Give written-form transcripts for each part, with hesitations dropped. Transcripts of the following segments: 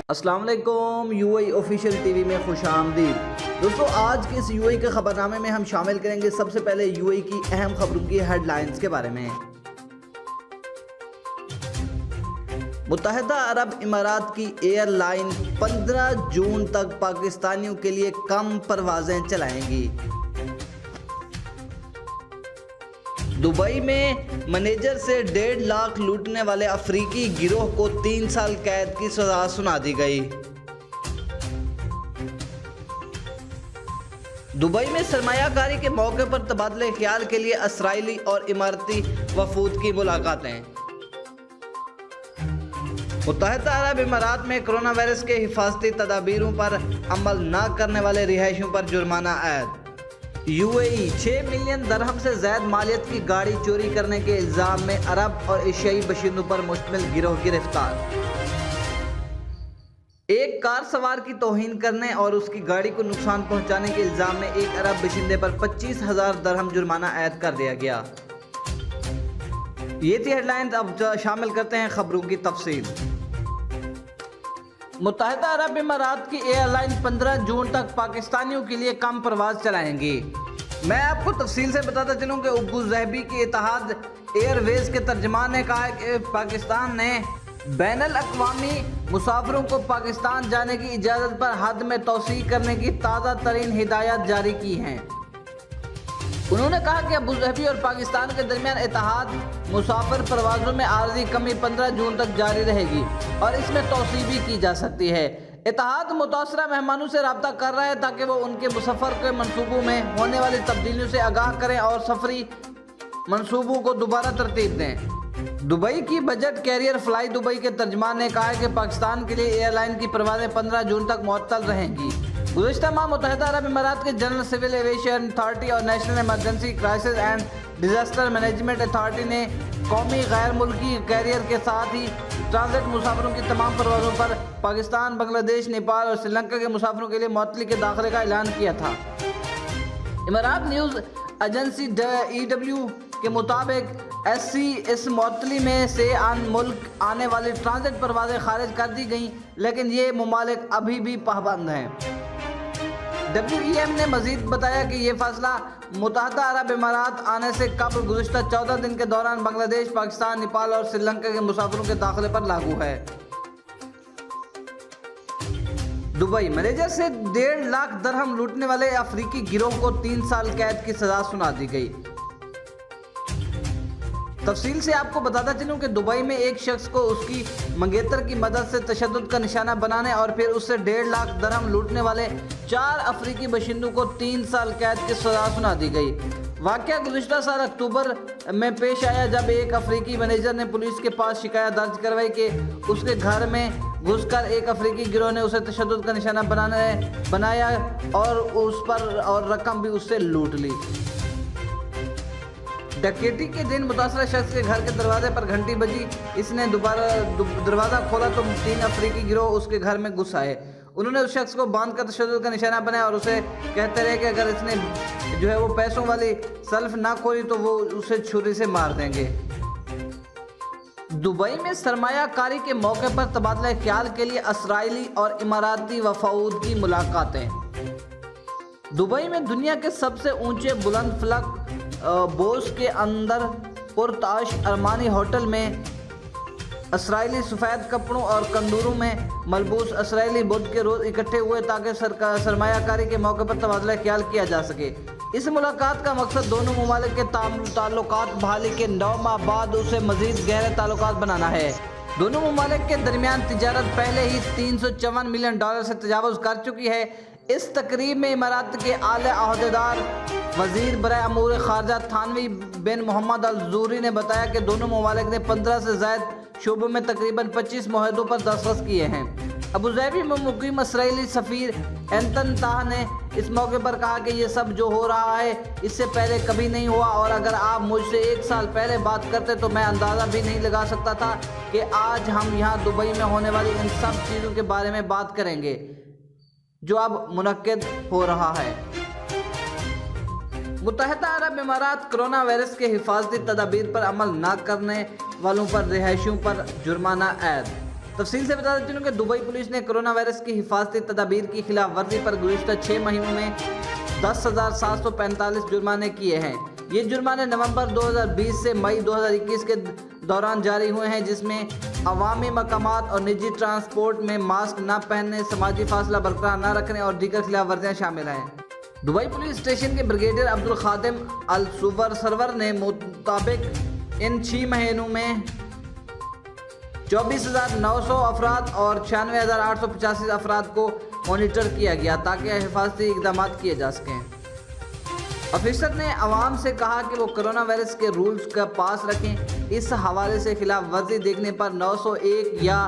السلام علیکم، you a official T V میں خوش آمدید دوستو۔ آج کے اس یو اے کے خبرنامے میں ہم شامل کریں گے سب سے پہلے یو اے کی اہم خبروں کی ہیڈ لائنز کے بارے میں۔ متحدہ عرب امارات کی ایئر لائن 15 جون تک پاکستانیوں کے لیے کم پروازیں چلائیں گی۔ دبئی میں مینیجر سے 1.5 لاکھ لوٹنے والے افریقی گروہ کو 3 سال قید کی سزا سنا دی گئی۔ دبئی میں سرمایہ کاری کے موقع پر تبادلہ خیال کے لیے اسرائیلی اور اماراتی وفود کی ملاقاتیں۔ متحدہ عرب امارات میں کرونا وائرس کے حفاظتی تدابیروں پر عمل نہ کرنے والے رہائشیوں پر جرمانہ عائد۔ یو اے ای 6 ملین درہم سے زائد مالیت کی گاڑی چوری کرنے کے الزام میں عرب اور ایشیائی باشندوں پر مشتمل گروہ گرفتار۔ ایک کار سوار کی توہین کرنے اور اس کی گاڑی کو نقصان پہنچانے کے الزام میں ایک عرب باشندے پر 25,000 درہم جرمانہ عائد کر دیا گیا۔ یہ تھی ہیڈ لائنز، اب شامل کرتے ہیں خبروں کی تفصیل۔ متحدہ عرب امارات کی ایئر لائن 15 جون تک پاکستانیوں کے لیے کم پرواز چلائیں گی۔ میں آپ کو تفصیل سے بتاتا چلوں کہ ابو ظہبی کی اتحاد ایئر ویز کے ترجمان نے کہا کہ پاکستان نے بین الاقوامی مسافروں کو پاکستان جانے کی اجازت پر حد میں توسیع کرنے کی تازہ ترین ہدایات جاری کی ہیں۔ انہوں نے کہا کہ ابو ظہبی اور پاکستان کے درمیان اتحاد مسافر پروازوں میں عارضی کمی 15 جون تک جاری رہے گی اور اس میں توسیع بھی کی جا سکتی ہے۔ اتحاد متاثرہ مہمانوں سے رابطہ کر رہا ہے تاکہ وہ ان کے سفر کے منصوبوں میں ہونے والی تبدیلیوں سے آگاہ کریں اور سفری منصوبوں کو دوبارہ ترتیب دیں۔ دبئی کی بجٹ کیریئر فلائی دبئی کے ترجمان نے کہا ہے کہ پاکستان کے لیے ایئر لائن کی پروازیں 15 جون تک معطل رہیں گی۔ گزشتہ ماہ متحدہ عرب امارات کے جنرل سول ایویشن اتھارٹی اور national emergency crisis and disaster management authority نے قومی غیر ملکی کیریئر کے ساتھ ہی ٹرانزٹ مسافروں کی تمام پروازوں پر پاکستان، بنگلہ دیش، نیپال اور سری لنکا کے مسافروں کے لیے معطلی کے داخلے کا اعلان کیا تھا۔ امارات نیوز ایجنسی EW کے مطابق اس معطلی میں سے عن ملک آنے والی ٹرانزٹ پروازیں خارج کر دی گئیں، لیکن یہ ممالک ابھی بھی پابند ہیں۔ WEM نے مزید بتایا کہ یہ فیصلہ متحدہ عرب امارات آنے سے قبل گزشتہ 14 دن کے دوران بنگلہ دیش، پاکستان، نیپال اور سری لنکا کے مسافروں کے داخلے پر لاگو ہے۔ دبئی مینیجر سے 1.5 لاکھ درہم لوٹنے والے افریقی گروہ کو 3 سال قید کی سزا سنا دی گئی۔ تفصیل سے آپ کو بتاتا چلوں کہ دبئی میں ایک شخص کو اس کی منگیتر کی مدد سے تشدد کا نشانہ بنانے اور پھر اس سے 1.5 لاکھ درہم لوٹنے والے 4 افریقی باشندوں کو 3 سال قید کی سزا سنا دی گئی۔ واقعہ گزشتہ سال اکتوبر میں پیش آیا جب ایک افریقی مینیجر نے پولیس کے پاس شکایت درج کروائی کہ اس کے گھر میں گھس کر ایک افریقی گروہ نے اسے تشدد کا نشانہ بنایا اور اس پر اور رقم بھی اس سے لوٹ لی۔ ڈکیتی کے دن متاثرہ شخص کے گھر کے دروازے پر گھنٹی بجی، اس نے دروازہ کھولا تو 3 افریقی گروہ اس کے گھر میں گھس آئے۔ انہوں نے اس شخص کو باندھ کر تشدد کا نشانہ بنایا اور اسے کہتے رہے کہ اگر اس نے وہ پیسوں والی سلف نہ کھولی تو وہ اسے چھری سے مار دیں گے۔ دبئی میں سرمایہ کاری کے موقع پر تبادلہ خیال کے لیے اسرائیلی اور اماراتی وفود کی ملاقاتیں۔ دبئی میں دنیا کے سب سے اونچے بلند فلک بوس کے اندر پرتعش ارمانی ہوٹل میں اسرائیلی سفید کپڑوں اور کندوروں میں ملبوس اسرائیلی بدھ کے روز اکٹھے ہوئے تاکہ سرمایہ کاری کے موقع پر تبادلہ خیال کیا جا سکے۔ اس ملاقات کا مقصد دونوں ممالک کے تعلقات بحالی کے 9 ماہ بعد اسے مزید گہرے تعلقات بنانا ہے۔ دونوں ممالک کے درمیان تجارت پہلے ہی $354 ملین سے تجاوز کر چکی ہے۔ اس تقریب میں امارات کے اعلیٰ عہدیدار وزیر برائے امور خارجہ تھانوی بن محمد الزوری نے بتایا کہ دونوں ممالک نے 15 سے زائد شعبوں میں تقریباً 25 معاہدوں پر دستخط کیے ہیں۔ ابو ظہبی میں مقیم اسرائیلی سفیر اینتن تاہ نے اس موقع پر کہا کہ یہ سب جو ہو رہا ہے اس سے پہلے کبھی نہیں ہوا اور اگر آپ مجھ سے 1 سال پہلے بات کرتے تو میں اندازہ بھی نہیں لگا سکتا تھا کہ آج ہم یہاں دبئی میں ہونے والی ان سب چیزوں کے بارے میں بات کریں گے جو اب منعقد ہو رہا ہے۔ متحدہ عرب امارات کرونا وائرس کے حفاظتی تدابیر پر عمل نہ کرنے والوں پر رہائشیوں پر جرمانہ عائد۔ تفصیل سے بتا چلوں کہ دبئی پولیس نے کرونا وائرس کی حفاظتی تدابیر کی خلاف ورزی پر گزشتہ 6 مہینوں میں 10,745 جرمانے کیے ہیں۔ یہ جرمانے نومبر 2020 سے مئی 2021 کے دوران جاری ہوئے ہیں، جس میں عوامی مقامات اور نجی ٹرانسپورٹ میں ماسک نہ پہننے، سماجی فاصلہ برقرار نہ رکھنے اور دیگر خلاف ورزیاں شامل ہیں۔ دبئی پولیس اسٹیشن کے بریگیڈیئر عبدالخادم السرور نے مطابق ان 6 مہینوں میں 24,900 افراد اور 96,885 افراد کو مانیٹر کیا گیا تاکہ حفاظتی اقدامات کیے جا سکیں۔ آفیسر نے عوام سے کہا کہ وہ کرونا وائرس کے رولز کا پاس رکھیں۔ اس حوالے سے خلاف ورزی دیکھنے پر 901 یا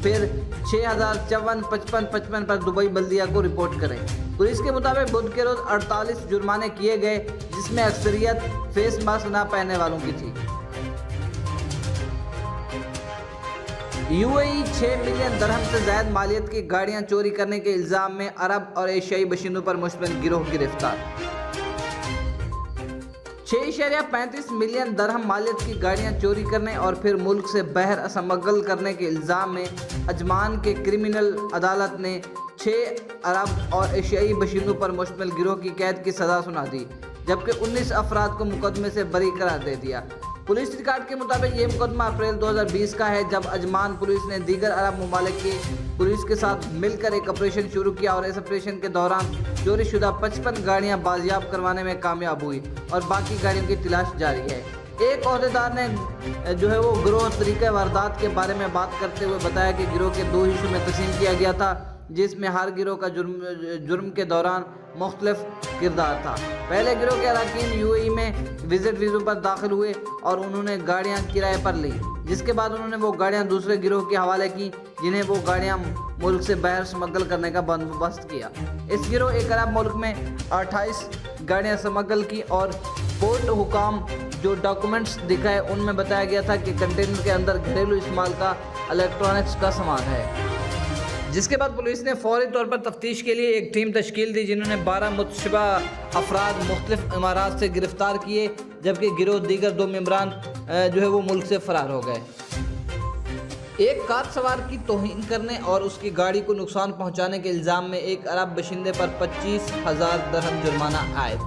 پھر 6,054,5555 پر دبئی بلدیہ کو رپورٹ کریں۔ پولیس کے مطابق بدھ کے روز 48 جرمانے کیے گئے، جس میں اکثریت فیس ماسک نہ پہننے والوں کی تھی۔ UAE 6 ملین درہم سے زائد مالیت کی گاڑیاں چوری کرنے کے الزام میں عرب اور ایشیائی باشندوں پر مشتمل گروہ گرفتار۔ 6.35 ملین درہم مالیت کی گاڑیاں چوری کرنے اور پھر ملک سے باہر اسمگل کرنے کے الزام میں عجمان کے کرمنل عدالت نے 6 عرب اور ایشیائی باشندوں پر مشتمل گروہ کی قید کی سزا سنا دی، جبکہ 19 افراد کو مقدمے سے بری قرار دے دیا۔ پولیس ریکارڈ کے مطابق یہ مقدمہ اپریل 2020 کا ہے، جب عجمان پولیس نے دیگر عرب ممالک کی پولیس کے ساتھ مل کر ایک آپریشن شروع کیا اور اس آپریشن کے دوران چوری شدہ 55 گاڑیاں بازیاب کروانے میں کامیاب ہوئی اور باقی گاڑیوں کی تلاش جاری ہے۔ ایک عہدیدار نے وہ گروہ طریقہ واردات کے بارے میں بات کرتے ہوئے بتایا کہ گروہ کے 2 حصوں میں تقسیم کیا گیا تھا، جس میں ہر گروہ کا جرم کے دوران مختلف کردار تھا۔ پہلے گروہ کے اراکین UAE میں وزٹ ویزوں پر داخل ہوئے اور انہوں نے گاڑیاں کرائے پر لی، جس کے بعد انہوں نے وہ گاڑیاں دوسرے گروہ کے حوالے کی، جنہیں وہ گاڑیاں ملک سے باہر اسمگل کرنے کا بندوبست کیا۔ اس گروہ ایک عرب ملک میں 28 گاڑیاں اسمگل کی اور پورٹ حکام جو ڈاکومنٹس دکھائے ان میں بتایا گیا تھا کہ کنٹینر کے اندر گھریلو استعمال کا الیکٹرانکس کا سامان ہے، جس کے بعد پولیس نے فوری طور پر تفتیش کے لیے ایک ٹیم تشکیل دی، جنہوں نے 12 متشبہ افراد مختلف امارات سے گرفتار کیے، جبکہ گروہ دیگر 2 ممبران وہ ملک سے فرار ہو گئے۔ ایک کار سوار کی توہین کرنے اور اس کی گاڑی کو نقصان پہنچانے کے الزام میں ایک عرب باشندے پر 25,000 درہم جرمانہ عائد۔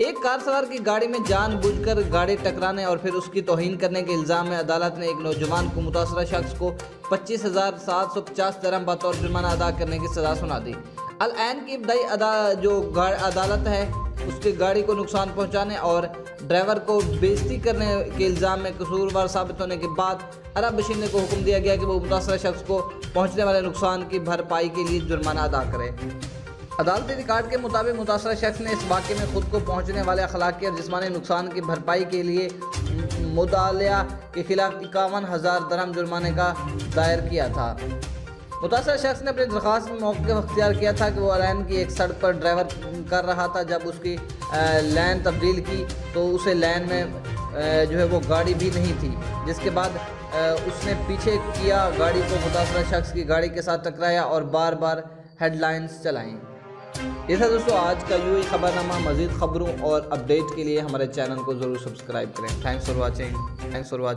ایک کار سوار کی گاڑی میں جان بوجھ کر گاڑی ٹکرانے اور پھر اس کی توہین کرنے کے الزام میں عدالت نے ایک نوجوان کو متاثرہ شخص کو 25,750 درہم بطور جرمانہ ادا کرنے کی سزا سنا دی۔ العین کی ابتدائی عدالت ہے اس کی گاڑی کو نقصان پہنچانے اور ڈرائیور کو بےعزتی کرنے کے الزام میں قصوروار ثابت ہونے کے بعد عرب باشندے کو حکم دیا گیا کہ وہ متاثرہ شخص کو پہنچنے والے نقصان کی بھرپائی کے لیے جرمانہ ادا کرے۔ عدالتی ریکارڈ کے مطابق متاثرہ شخص نے اس واقعے میں خود کو پہنچنے والے اخلاقی اور جسمانی نقصان کی بھرپائی کے لیے مدعا کے خلاف 51,000 درہم جرمانے کا دائر کیا تھا۔ متاثرہ شخص نے اپنی درخواست میں موقف اختیار کیا تھا کہ وہ العین کی ایک سڑک پر ڈرائیور کر رہا تھا، جب اس کی لین تبدیل کی تو اسے لین میں وہ گاڑی بھی نہیں تھی، جس کے بعد اس نے پیچھے کیا گاڑی کو متاثرہ شخص کی گاڑی کے ساتھ ٹکرایا اور بار بار ہیڈ لائنز چلائیں۔ یہ تھا دوستو آج کا UAE خبر نامہ۔ مزید خبروں اور اپڈیٹ کے لیے ہمارے چینل کو ضرور سبسکرائب کریں۔ Thanks for watching.